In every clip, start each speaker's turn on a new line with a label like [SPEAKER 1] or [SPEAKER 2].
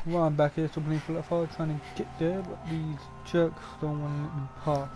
[SPEAKER 1] Well, I'm back here stopping for that fire trying to get there, but these jerks don't want to let me pass.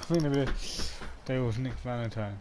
[SPEAKER 1] I think the day was Nick Valentine.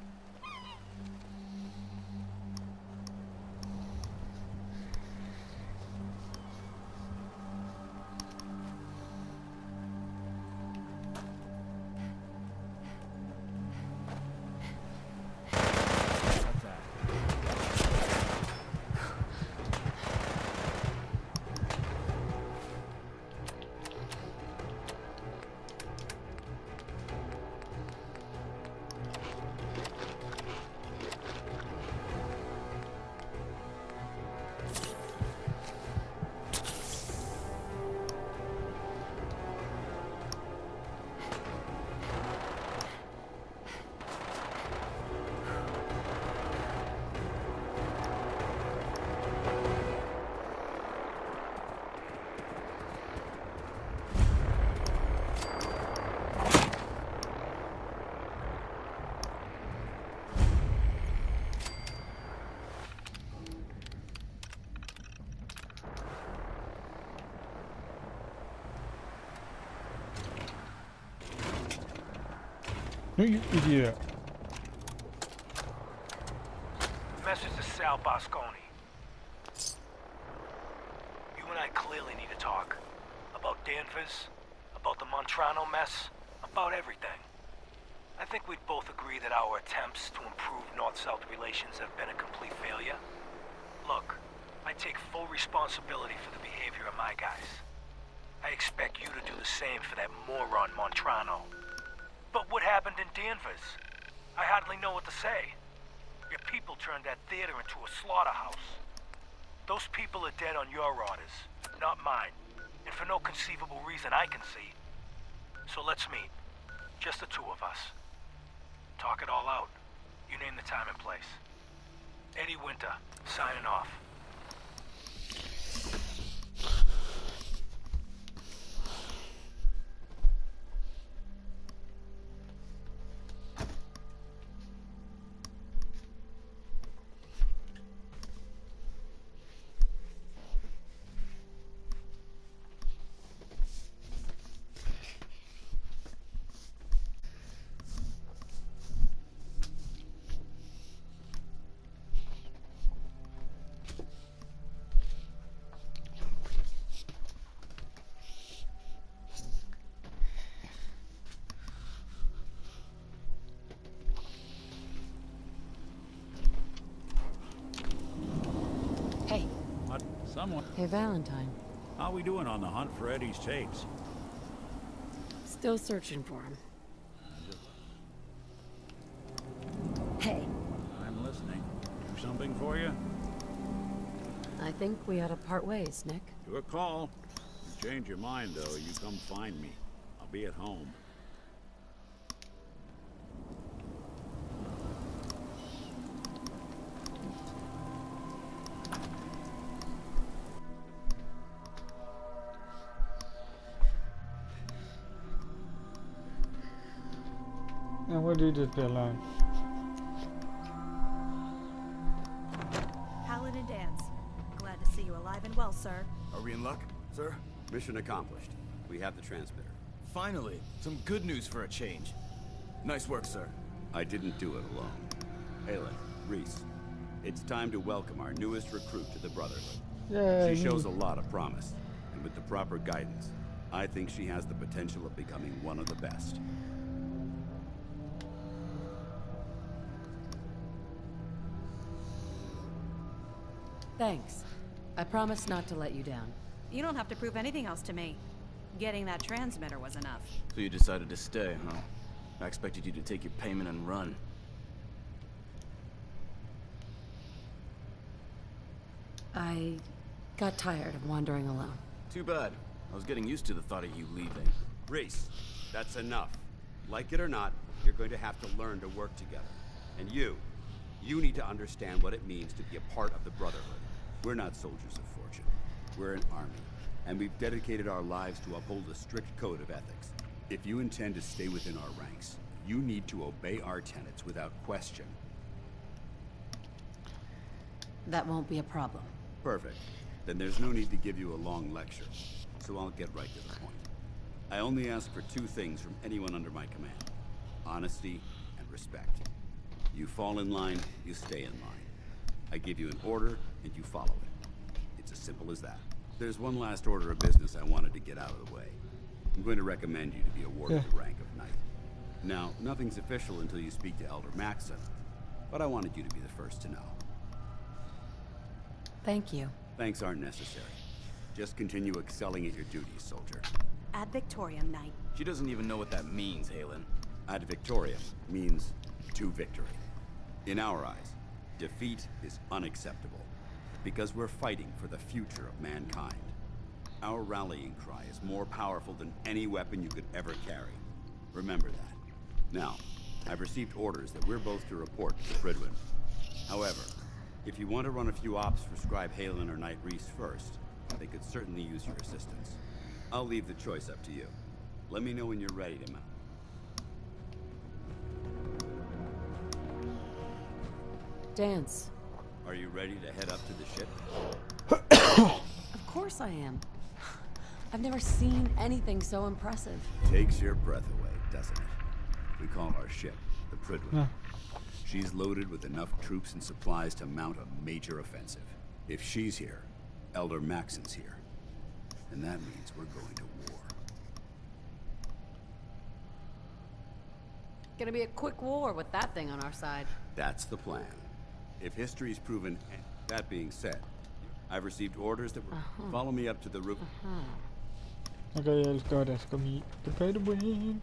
[SPEAKER 1] No, you idiot.
[SPEAKER 2] Message to Sal Bosconi. You and I clearly need to talk. About Danvers, about the Montrano mess, about everything. I think we'd both agree that our attempts to improve North-South relations have been a complete failure. Look, I take full responsibility for the behavior of my guys. I expect you to do the same for that moron Montrano. But what happened in Danvers? I hardly know what to say. Your people turned that theater into a slaughterhouse. Those people are dead on your orders, not mine. And for no conceivable reason I can see. So let's meet. Just the two of us. Talk it all out. You name the time and place. Eddie Winter, signing off.
[SPEAKER 3] Someone.
[SPEAKER 4] Hey, Valentine.
[SPEAKER 3] How we doing on the hunt for Eddie's tapes?
[SPEAKER 4] Still searching for him. Hey,
[SPEAKER 3] I'm listening. Do something for you?
[SPEAKER 4] I think we ought to part ways, Nick.
[SPEAKER 3] Your call. If you change your mind, though, you come find me. I'll be at home.
[SPEAKER 1] And where do you just be alone?
[SPEAKER 5] Paladin and Dance. Glad to see you alive and well, sir.
[SPEAKER 6] Are we in luck, sir?
[SPEAKER 7] Mission accomplished. We have the transmitter.
[SPEAKER 6] Finally, some good news for a change. Nice work, sir.
[SPEAKER 7] I didn't do it alone. Aelin, Reese, it's time to welcome our newest recruit to the Brotherhood.
[SPEAKER 1] Yeah.
[SPEAKER 7] She shows a lot of promise, and with the proper guidance, I think she has the potential of becoming one of the best.
[SPEAKER 4] Thanks. I promise not to let you down.
[SPEAKER 5] You don't have to prove anything else to me. Getting that transmitter was enough.
[SPEAKER 6] So you decided to stay, huh? I expected you to take your payment and run.
[SPEAKER 4] I got tired of wandering alone.
[SPEAKER 6] Too bad. I was getting used to the thought of you leaving.
[SPEAKER 7] Reese, that's enough. Like it or not, you're going to have to learn to work together. And you need to understand what it means to be a part of the Brotherhood. We're not soldiers of fortune. We're an army, and we've dedicated our lives to uphold a strict code of ethics. If you intend to stay within our ranks, you need to obey our tenets without question.
[SPEAKER 4] That won't be a problem.
[SPEAKER 7] Perfect. Then there's no need to give you a long lecture, so I'll get right to the point. I only ask for two things from anyone under my command: honesty and respect. You fall in line, you stay in line. I give you an order, and you follow it. It's as simple as that. There's one last order of business I wanted to get out of the way. I'm going to recommend you to be awarded the rank of Knight. Now, nothing's official until you speak to Elder Maxson, but I wanted you to be the first to know.
[SPEAKER 4] Thank you.
[SPEAKER 7] Thanks aren't necessary. Just continue excelling at your duties, soldier.
[SPEAKER 5] Ad Victoriam, Knight.
[SPEAKER 6] She doesn't even know what that means, Halen.
[SPEAKER 7] Ad Victoriam means to victory. In our eyes, defeat is unacceptable, because we're fighting for the future of mankind. Our rallying cry is more powerful than any weapon you could ever carry. Remember that. Now, I've received orders that we're both to report to Fridwin. However, if you want to run a few ops for Scribe Halen or Knight Reese first, they could certainly use your assistance. I'll leave the choice up to you. Let me know when you're ready to mount.
[SPEAKER 4] Dance.
[SPEAKER 7] Are you ready to head up to the ship?
[SPEAKER 4] Of course I am. I've never seen anything so impressive.
[SPEAKER 7] Takes your breath away, doesn't it? We call our ship the Pridwin.
[SPEAKER 1] Yeah.
[SPEAKER 7] She's loaded with enough troops and supplies to mount a major offensive. If she's here, Elder Maxson's here. And that means we're going to war.
[SPEAKER 4] Gonna be a quick war with that thing on our side.
[SPEAKER 7] That's the plan. If history's proven... That being said, I've received orders that will follow me up to the roof.
[SPEAKER 1] Okay, yeah, let's go meet the Pridwin.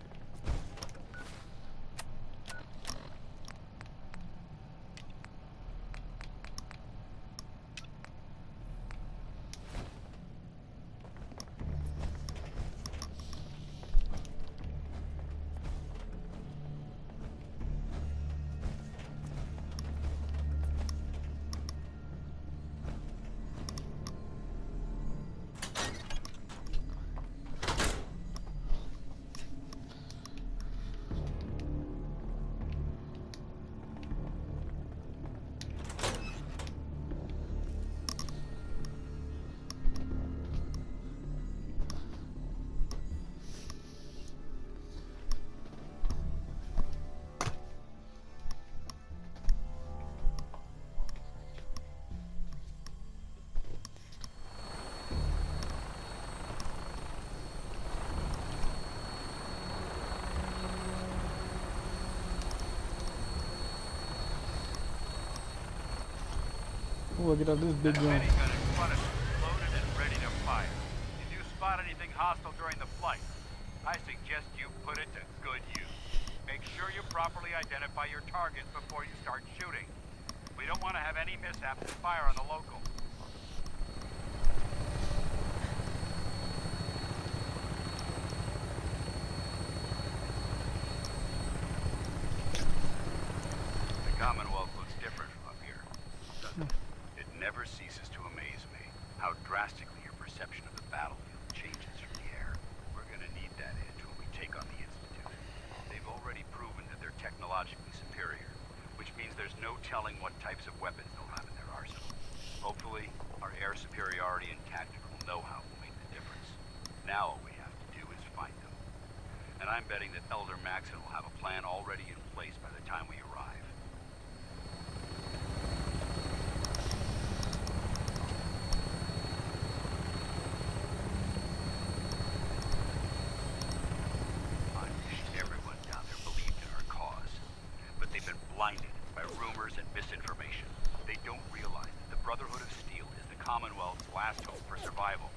[SPEAKER 1] Oh, I get out this big one.
[SPEAKER 2] Any gun in front of you. Load
[SPEAKER 8] spot anything hostile during the flight, I suggest you put it to good use. Make sure you properly identify your targets before you start shooting. We don't want to have any mishaps and fire on the local. The Commonwealth looks different from up here, doesn't it? It never ceases to amaze me how drastically your perception of the battlefield changes from the air. We're gonna need that edge when we take on the Institute. They've already proven that they're technologically superior, which means there's no telling what types of weapons they'll have in their arsenal. Hopefully, our air superiority and tactical know-how will make the difference. Now all we have to do is find them. And I'm betting that Elder Maxon will have a plan already in place by the time we arrive. I wish everyone down there believed in our cause. But they've been blinded by rumors and misinformation. They don't realize that the Brotherhood of Steel is the Commonwealth's last hope for survival.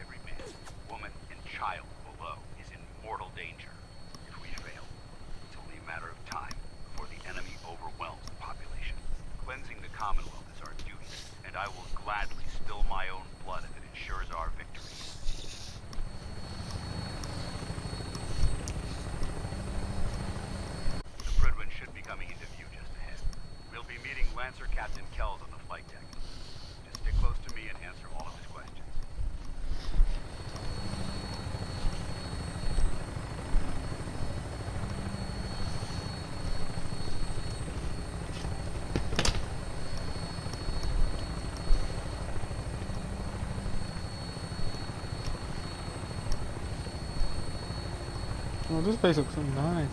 [SPEAKER 8] Every man, woman, and child below is in mortal danger. If we fail, it's only a matter of time before the enemy overwhelms the population. Cleansing the Commonwealth is our duty, and I will gladly spill my own blood if it ensures our victory. The Pridwin should be coming into view just ahead. We'll be meeting Lancer Captain Kells on the flight deck. Just stick close to me and answer all of his questions.
[SPEAKER 1] Oh, this place looks so nice.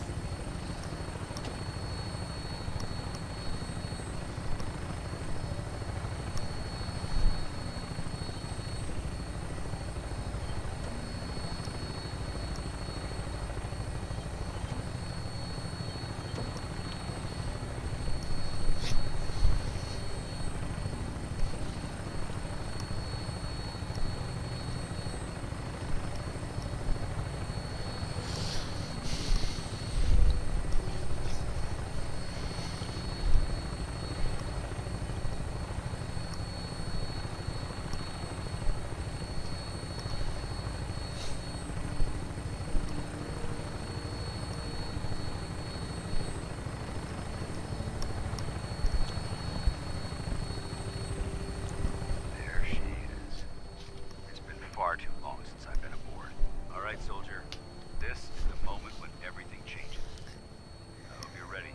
[SPEAKER 8] There she is. It's been far too long since I've been aboard. All right, soldier. This is the moment when everything changes. I hope you're ready.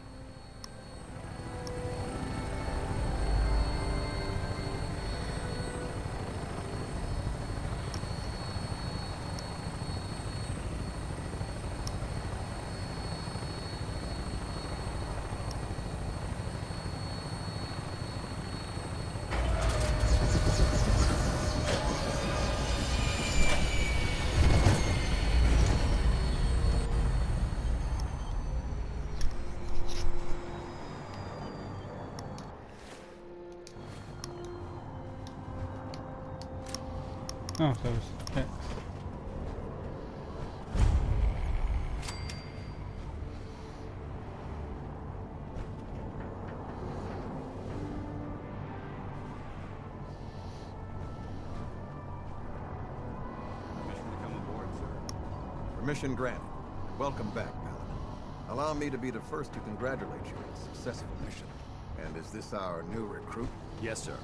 [SPEAKER 1] Oh, so it's X.
[SPEAKER 3] Permission to come aboard, sir.
[SPEAKER 9] Permission granted. Welcome back, Paladin. Allow me to be the first to congratulate you on a successful mission. And is this our new recruit?
[SPEAKER 7] Yes, sir.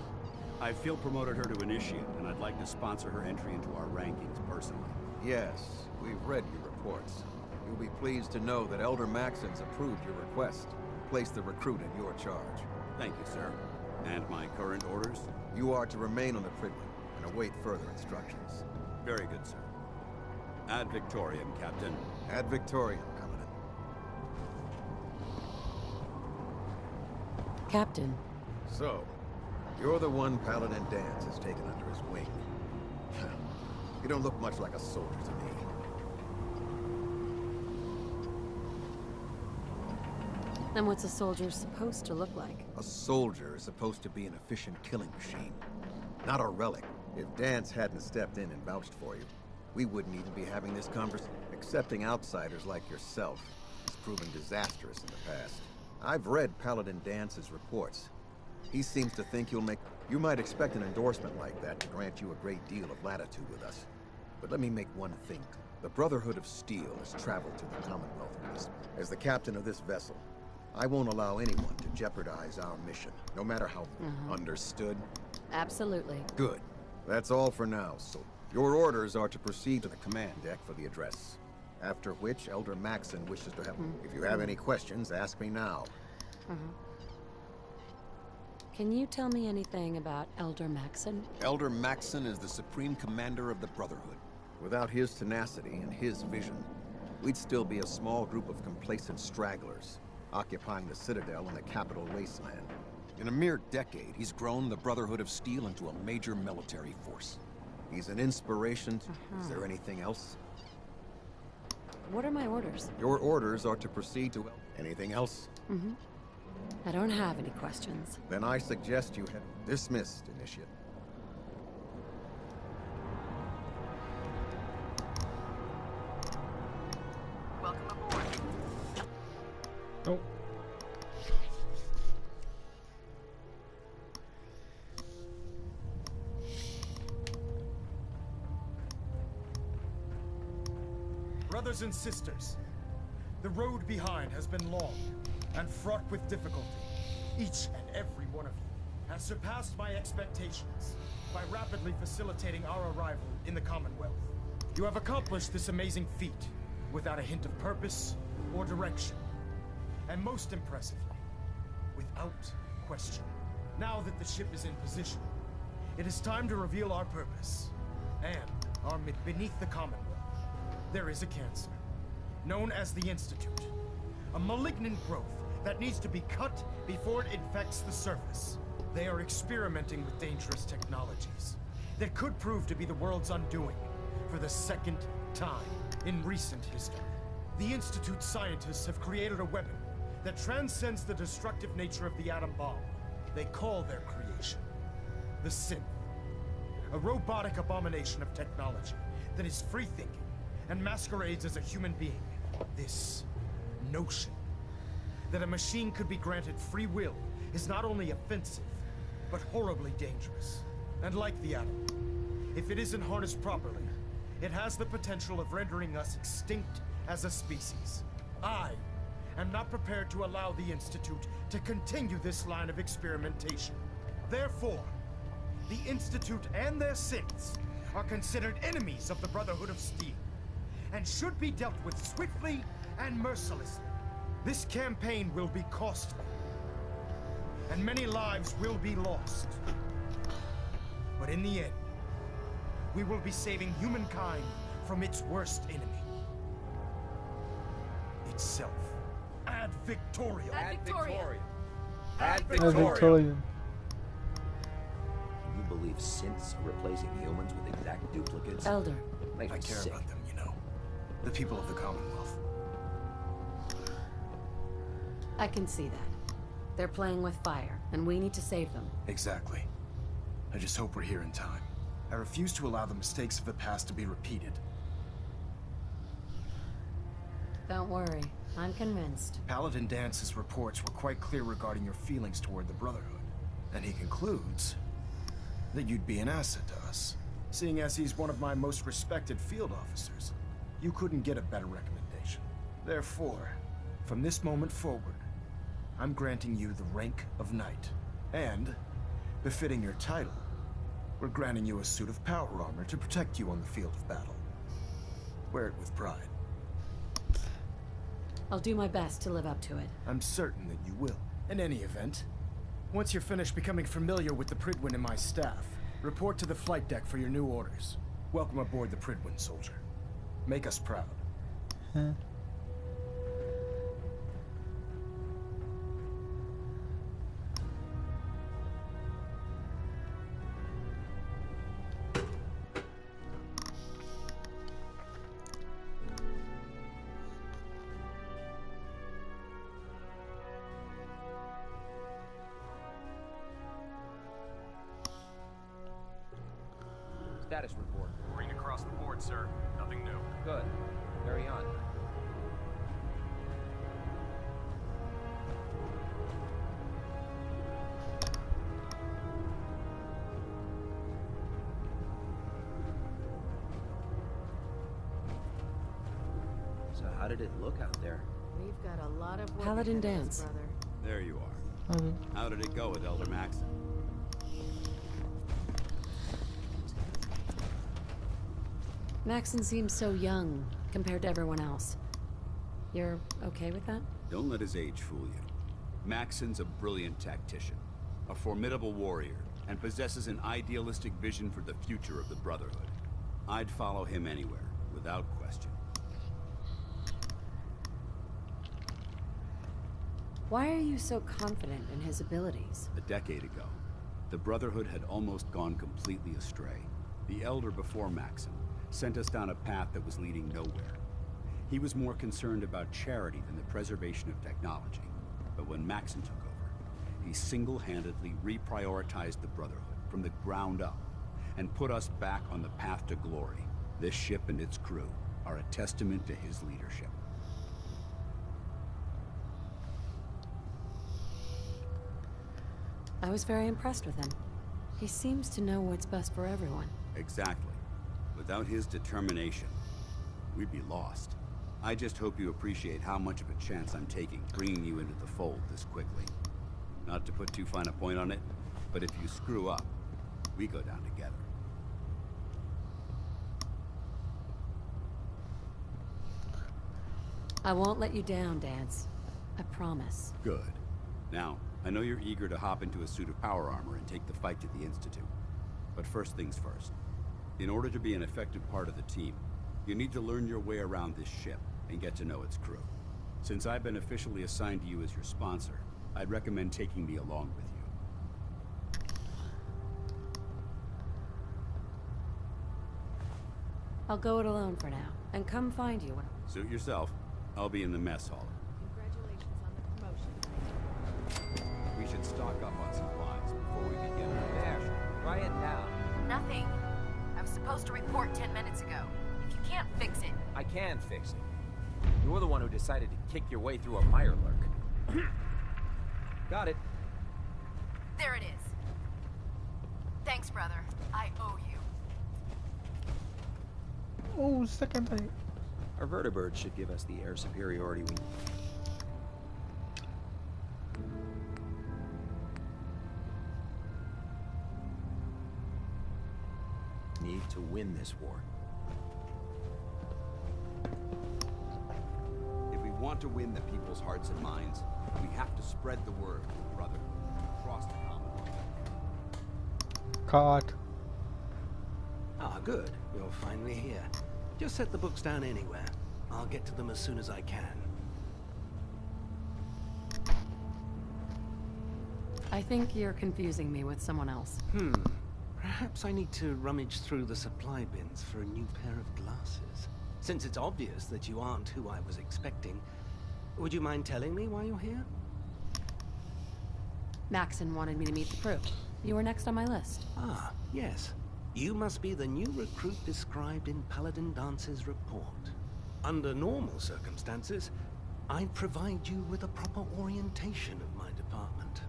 [SPEAKER 7] I feel promoted her to initiate, and I'd like to sponsor her entry into our rankings personally.
[SPEAKER 9] Yes, we've read your reports. You'll be pleased to know that Elder Maxon's approved your request. Place the recruit in your charge.
[SPEAKER 7] Thank you, sir. And my current orders?
[SPEAKER 9] You are to remain on the Pridwin and await further instructions.
[SPEAKER 7] Very good, sir. Ad Victoriam, Captain.
[SPEAKER 9] Ad Victoriam, Paladin.
[SPEAKER 4] Captain,
[SPEAKER 9] So, you're the one Paladin Dance has taken under his wing. You don't look much like a soldier to me.
[SPEAKER 4] then what's a soldier supposed to look like?
[SPEAKER 9] A soldier is supposed to be an efficient killing machine, not a relic. If Dance hadn't stepped in and vouched for you, we wouldn't even be having this conversation. Accepting outsiders like yourself has proven disastrous in the past. I've read Paladin Dance's reports. He seems to think you'll make... You might expect an endorsement like that to grant you a great deal of latitude with us. But let me make one thing. The Brotherhood of Steel has traveled to the Commonwealth with us. As the captain of this vessel, I won't allow anyone to jeopardize our mission, no matter how... Understood?
[SPEAKER 4] Absolutely.
[SPEAKER 9] Good. That's all for now, so... Your orders are to proceed to the command deck for the address. After which, Elder Maxon wishes to have... If you have any questions, ask me now.
[SPEAKER 4] Can you tell me anything about Elder Maxon?
[SPEAKER 9] Elder Maxon is the supreme commander of the Brotherhood. Without his tenacity and his vision, we'd still be a small group of complacent stragglers, occupying the Citadel and the capital wasteland. In a mere decade, he's grown the Brotherhood of Steel into a major military force. He's an inspiration. Is there anything else?
[SPEAKER 4] What are my orders?
[SPEAKER 9] Your orders are to proceed to... Anything else?
[SPEAKER 4] I don't have any questions.
[SPEAKER 9] Then I suggest you have dismissed, Initiate.
[SPEAKER 10] Welcome aboard.
[SPEAKER 1] Oh.
[SPEAKER 11] Brothers and sisters, the road behind has been long and fraught with difficulty. Each and every one of you has surpassed my expectations by rapidly facilitating our arrival in the Commonwealth. You have accomplished this amazing feat without a hint of purpose or direction. And most impressively, without question. Now that the ship is in position, it is time to reveal our purpose. And beneath the Commonwealth, there is a cancer, known as the Institute. A malignant growth that needs to be cut before it infects the surface. They are experimenting with dangerous technologies that could prove to be the world's undoing for the second time in recent history. The Institute's scientists have created a weapon that transcends the destructive nature of the atom bomb. They call their creation the Synth. A robotic abomination of technology that is free-thinking and masquerades as a human being. This notion that a machine could be granted free will is not only offensive, but horribly dangerous. And like the atom, if it isn't harnessed properly, it has the potential of rendering us extinct as a species. I am not prepared to allow the Institute to continue this line of experimentation. Therefore, the Institute and their synths are considered enemies of the Brotherhood of Steel, and should be dealt with swiftly and mercilessly. This campaign will be costly, and many lives will be lost. But in the end, we will be saving humankind from its worst enemy. Itself. Ad Victoriam.
[SPEAKER 10] Ad Victoriam.
[SPEAKER 11] Ad
[SPEAKER 1] Victorian.
[SPEAKER 12] You believe synths are replacing humans with exact duplicates?
[SPEAKER 4] Elder.
[SPEAKER 12] Makes me
[SPEAKER 11] I care
[SPEAKER 12] sick.
[SPEAKER 11] about them, you know. The people of the Commonwealth.
[SPEAKER 4] I can see that. They're playing with fire, and we need to save them.
[SPEAKER 11] Exactly. I just hope we're here in time. I refuse to allow the mistakes of the past to be repeated.
[SPEAKER 4] Don't worry. I'm convinced.
[SPEAKER 11] Paladin Dance's reports were quite clear regarding your feelings toward the Brotherhood. And he concludes that you'd be an asset to us. Seeing as he's one of my most respected field officers, you couldn't get a better recommendation. Therefore, from this moment forward, I'm granting you the rank of Knight. And, befitting your title, we're granting you a suit of power armor to protect you on the field of battle. Wear it with pride.
[SPEAKER 4] I'll do my best to live up to it.
[SPEAKER 11] I'm certain that you will. In any event, once you're finished becoming familiar with the Pridwin and my staff, report to the flight deck for your new orders. Welcome aboard the Pridwin, soldier. Make us proud.
[SPEAKER 1] Huh.
[SPEAKER 12] Status report.
[SPEAKER 2] Reading across.
[SPEAKER 13] across the board, sir. Nothing new.
[SPEAKER 12] Good. Carry on. So how did it look out there?
[SPEAKER 10] We've got a lot of work
[SPEAKER 4] Paladin
[SPEAKER 10] ahead of us,
[SPEAKER 4] dance.
[SPEAKER 10] brother.
[SPEAKER 7] There you are.
[SPEAKER 1] Okay.
[SPEAKER 7] How did it go with Elder Maxon?
[SPEAKER 4] Maxon seems so young compared to everyone else. You're okay with that?
[SPEAKER 7] Don't let his age fool you. Maxon's a brilliant tactician, a formidable warrior, and possesses an idealistic vision for the future of the Brotherhood. I'd follow him anywhere, without question.
[SPEAKER 4] Why are you so confident in his abilities?
[SPEAKER 7] A decade ago, the Brotherhood had almost gone completely astray. The Elder before Maxon sent us down a path that was leading nowhere. He was more concerned about charity than the preservation of technology. But when Maxon took over, he single-handedly reprioritized the Brotherhood from the ground up and put us back on the path to glory. This ship and its crew are a testament to his leadership.
[SPEAKER 4] I was very impressed with him. He seems to know what's best for everyone.
[SPEAKER 7] Exactly. Without his determination, we'd be lost. I just hope you appreciate how much of a chance I'm taking bringing you into the fold this quickly. Not to put too fine a point on it, but if you screw up, we go down together.
[SPEAKER 4] I won't let you down, Dance. I promise.
[SPEAKER 7] Good. Now, I know you're eager to hop into a suit of power armor and take the fight to the Institute. But first things first. In order to be an effective part of the team, you need to learn your way around this ship and get to know its crew. Since I've been officially assigned to you as your sponsor, I'd recommend taking me along with you.
[SPEAKER 4] I'll go it alone for now, and come find you when...
[SPEAKER 7] Suit yourself. I'll be in the mess hall.
[SPEAKER 10] Congratulations on the promotion.
[SPEAKER 12] We should stock up on supplies before we begin. There, try it now.
[SPEAKER 10] Nothing. I was supposed to report 10 minutes ago. If you can't fix it...
[SPEAKER 12] I can fix it. You're the one who decided to kick your way through a mirelurk. Got it.
[SPEAKER 10] There it is. Thanks, brother. I owe you.
[SPEAKER 1] Oh, second mate.
[SPEAKER 12] Our vertibird should give us the air superiority we need to win this war.
[SPEAKER 7] If we want to win the people's hearts and minds, we have to spread the word, brother, across the Commonwealth.
[SPEAKER 1] Card.
[SPEAKER 14] Ah, good. You're finally here. Just set the books down anywhere. I'll get to them as soon as I can.
[SPEAKER 4] I think you're confusing me with someone else.
[SPEAKER 14] Perhaps I need to rummage through the supply bins for a new pair of glasses. Since it's obvious that you aren't who I was expecting, would you mind telling me why you're here?
[SPEAKER 4] Maxon wanted me to meet the crew. You were next on my list.
[SPEAKER 14] Ah, yes. You must be the new recruit described in Paladin Dance's report. Under normal circumstances, I'd provide you with a proper orientation of my department.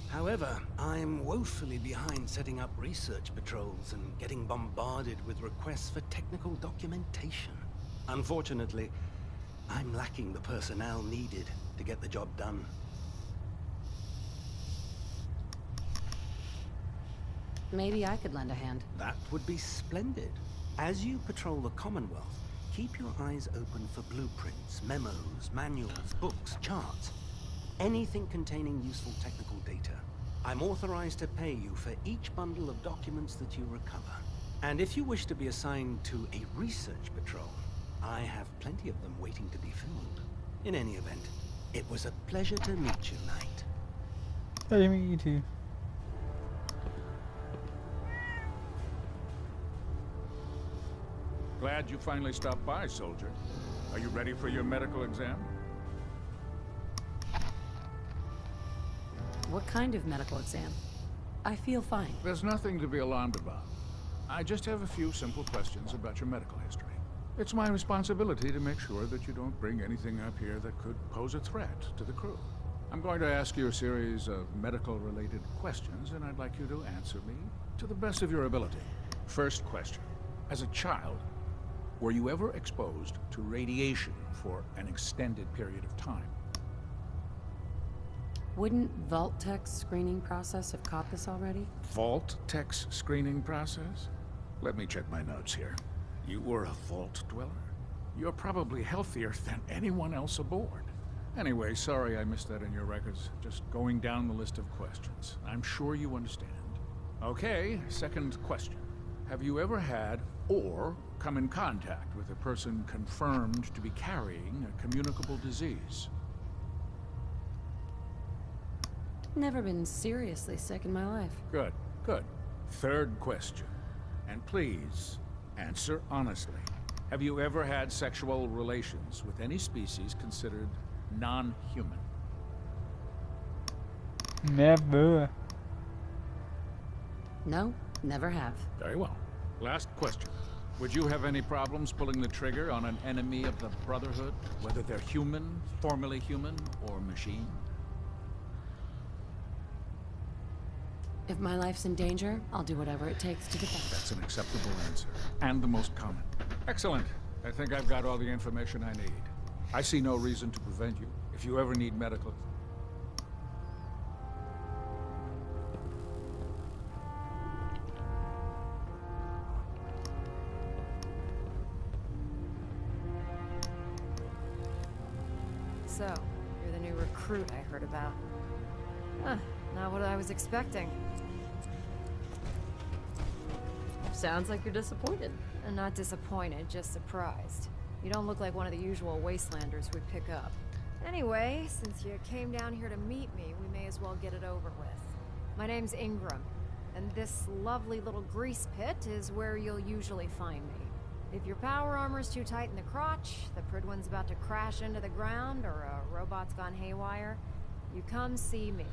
[SPEAKER 14] However, I'm woefully behind setting up research patrols and getting bombarded with requests for technical documentation. Unfortunately, I'm lacking the personnel needed to get the job done.
[SPEAKER 4] Maybe I could lend a hand.
[SPEAKER 14] That would be splendid. As you patrol the Commonwealth, keep your eyes open for blueprints, memos, manuals, books, charts. Anything containing useful technical data. I'm authorized to pay you for each bundle of documents that you recover. And if you wish to be assigned to a research patrol, I have plenty of them waiting to be filled. In any event, it was a pleasure to meet you, Knight.
[SPEAKER 1] Hey, meet you too.
[SPEAKER 3] Glad you finally stopped by, soldier. Are you ready for your medical exam?
[SPEAKER 4] What kind of medical exam? I feel fine.
[SPEAKER 3] There's nothing to be alarmed about. I just have a few simple questions about your medical history. It's my responsibility to make sure that you don't bring anything up here that could pose a threat to the crew. I'm going to ask you a series of medical-related questions, and I'd like you to answer me to the best of your ability. First question. As a child, were you ever exposed to radiation for an extended period of time?
[SPEAKER 4] Wouldn't Vault-Tech's screening process have caught this already?
[SPEAKER 3] Vault-Tech's screening process? Let me check my notes here. You were a Vault Dweller? You're probably healthier than anyone else aboard. Anyway, sorry I missed that in your records. Just going down the list of questions. I'm sure you understand. Okay, second question. Have you ever had or come in contact with a person confirmed to be carrying a communicable disease?
[SPEAKER 4] Never been seriously sick in my life.
[SPEAKER 3] Good, good. Third question. And please, answer honestly. Have you ever had sexual relations with any species considered non-human?
[SPEAKER 1] Never.
[SPEAKER 4] No, never have.
[SPEAKER 3] Very well. Last question. Would you have any problems pulling the trigger on an enemy of the Brotherhood, whether they're human, formerly human, or machine?
[SPEAKER 4] If my life's in danger, I'll do whatever it takes to defend it.
[SPEAKER 3] That's an acceptable answer, and the most common. Excellent. I think I've got all the information I need. I see no reason to prevent you. If you ever need medical...
[SPEAKER 10] So, you're the new recruit I heard about. Huh, not what I was expecting. Sounds like you're disappointed. I'm not disappointed, just surprised. You don't look like one of the usual wastelanders we'd pick up. Anyway, since you came down here to meet me, we may as well get it over with. My name's Ingram, and this lovely little grease pit is where you'll usually find me. If your power armor's too tight in the crotch, the Pridwin's about to crash into the ground, or a robot's gone haywire, you come see me.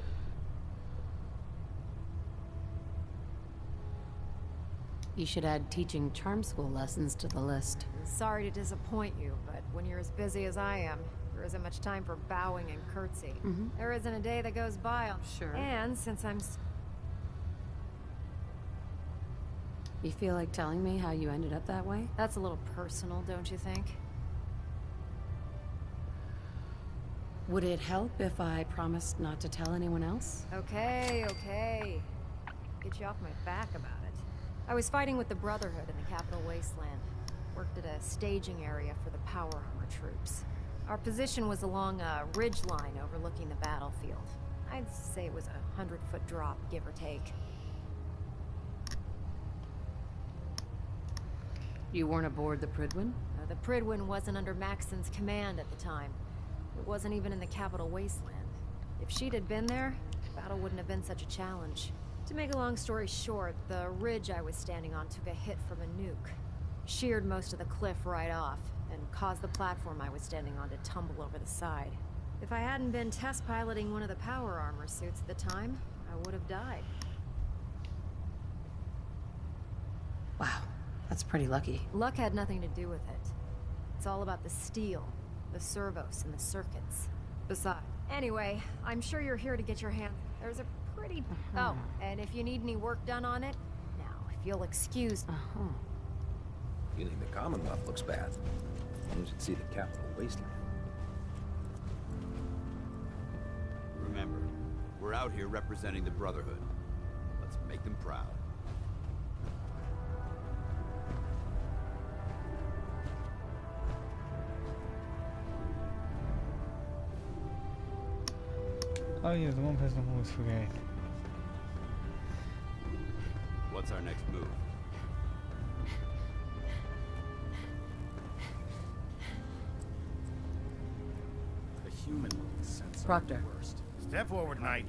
[SPEAKER 4] You should add teaching charm school lessons to the list.
[SPEAKER 10] Sorry to disappoint you, but when you're as busy as I am, there isn't much time for bowing and curtsy. There isn't a day that goes by.
[SPEAKER 4] Sure.
[SPEAKER 10] And since I'm...
[SPEAKER 4] You feel like telling me how you ended up that way?
[SPEAKER 10] That's a little personal, don't you think?
[SPEAKER 4] Would it help if I promised not to tell anyone else?
[SPEAKER 10] Okay, okay. Get you off my back about it. I was fighting with the Brotherhood in the Capital Wasteland. Worked at a staging area for the power armor troops. Our position was along a ridge line overlooking the battlefield. I'd say it was a 100-foot drop, give or take.
[SPEAKER 4] You weren't aboard the Pridwin?
[SPEAKER 10] The Pridwin wasn't under Maxon's command at the time. It wasn't even in the Capital Wasteland. If she'd had been there, the battle wouldn't have been such a challenge. To make a long story short, the ridge I was standing on took a hit from a nuke. Sheared most of the cliff right off, and caused the platform I was standing on to tumble over the side. If I hadn't been test piloting one of the power armor suits at the time, I would have died.
[SPEAKER 4] Wow, that's pretty lucky.
[SPEAKER 10] Luck had nothing to do with it. It's all about the steel, the servos, and the circuits. Besides, anyway, I'm sure you're here to get your hand... There's a pretty... Oh, and if you need any work done on it, now, if you'll excuse...
[SPEAKER 12] Feeling the Commonwealth looks bad. You should see the Capital Wasteland.
[SPEAKER 7] Remember, we're out here representing the Brotherhood. Let's make them proud.
[SPEAKER 1] Oh yeah, the one person I'm always forgetting.
[SPEAKER 7] What's our next move?
[SPEAKER 12] The human sense
[SPEAKER 4] Proctor.
[SPEAKER 12] worst.
[SPEAKER 15] Step forward, Knight.